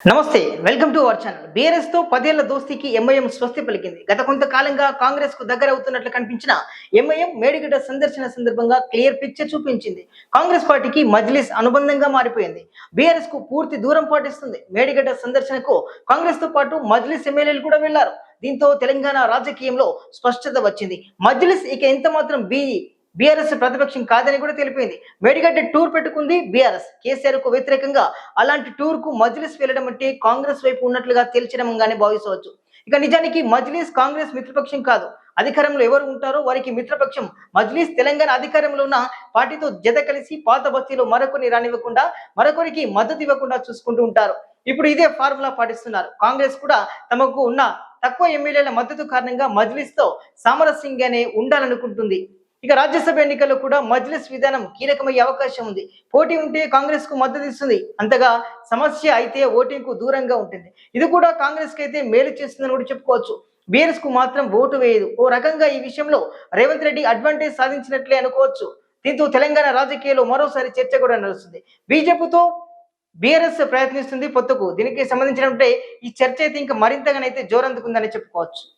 నమస్తే, welcome to our channel. BRS తో 10 ఏళ్ల దోస్తీకి ఎంఐఎం స్వస్తి పలికింది. గత కొంతకాలంగా కాంగ్రెస్ కు దగ్గర అవుతున్నట్లు కనిపించిన ఎంఐఎం మేడిగడ్డ సందర్శన సందర్భంగా క్లియర్ పిక్చర్ చూపించింది. కాంగ్రెస్ పార్టీకి మజ్లిస్ అనుబంధంగా మారిపోయింది. బీఆర్ఎస్ కు పూర్తి దూరం పాటిస్తుంది. మేడిగడ్డ సందర్శనకు కాంగ్రెస్ తో పాటు మజ్లిస్ ఎమ్మెల్యేలు కూడా వెళ్లారు. దీంతో తెలంగాణ రాజకీయంలో స్పష్టత వచ్చింది. మజ్లిస్ ఇక ఎంత మాత్రం బీఆర్ఎస్ ప్రతిపక్షం కాదని కూడా తెలిపింది. మేడిగడ్డ టూర్ పెట్టుకుంది బీఆర్ఎస్. కేసీఆర్ కు వ్యతిరేకంగా అలాంటి టూర్ కు మజ్లిస్ వెళ్లడం అంటే కాంగ్రెస్ వైపు ఉన్నట్లుగా తేల్చడంగానే భావించవచ్చు. ఇక నిజానికి మజ్లిస్ కాంగ్రెస్ మిత్రపక్షం కాదు. అధికారంలో ఎవరు ఉంటారో వారికి మిత్రపక్షం. మజ్లిస్ తెలంగాణ అధికారంలో ఉన్న పార్టీతో జత కలిసి పాత బస్తీలో మరొకరిని రానివ్వకుండా, మరొకరికి మద్దతు ఇవ్వకుండా చూసుకుంటూ ఉంటారు. ఇప్పుడు ఇదే ఫార్ములా పాటిస్తున్నారు. కాంగ్రెస్ కూడా తమకు ఉన్న తక్కువ ఎమ్మెల్యేల మద్దతు కారణంగా మజ్లిస్ తో సామరస్యంగానే ఉండాలనుకుంటుంది. ఇక రాజ్యసభ ఎన్నికల్లో కూడా మజ్లిస్ విధానం కీలకమయ్యే అవకాశం ఉంది. పోటీ ఉంటే కాంగ్రెస్ కు మద్దతు ఇస్తుంది. అంతగా సమస్య అయితే ఓటింగ్ కు దూరంగా ఉంటుంది. ఇది కూడా కాంగ్రెస్ కి అయితే మేలు చేస్తుందని కూడా చెప్పుకోవచ్చు. బీఆర్ఎస్ కు మాత్రం ఓటు వేయదు. ఓ రకంగా ఈ విషయంలో రేవంత్ రెడ్డి అడ్వాంటేజ్ సాధించినట్లే అనుకోవచ్చు. దీంతో తెలంగాణ రాజకీయాల్లో మరోసారి చర్చ కూడా నడుస్తుంది. బీజేపీతో బీఆర్ఎస్ ప్రయత్నిస్తుంది పొత్తుకు. దీనికి సంబంధించినట్టే ఈ చర్చ అయితే ఇంకా మరింతగానైతే జోరందుకుందని చెప్పుకోవచ్చు.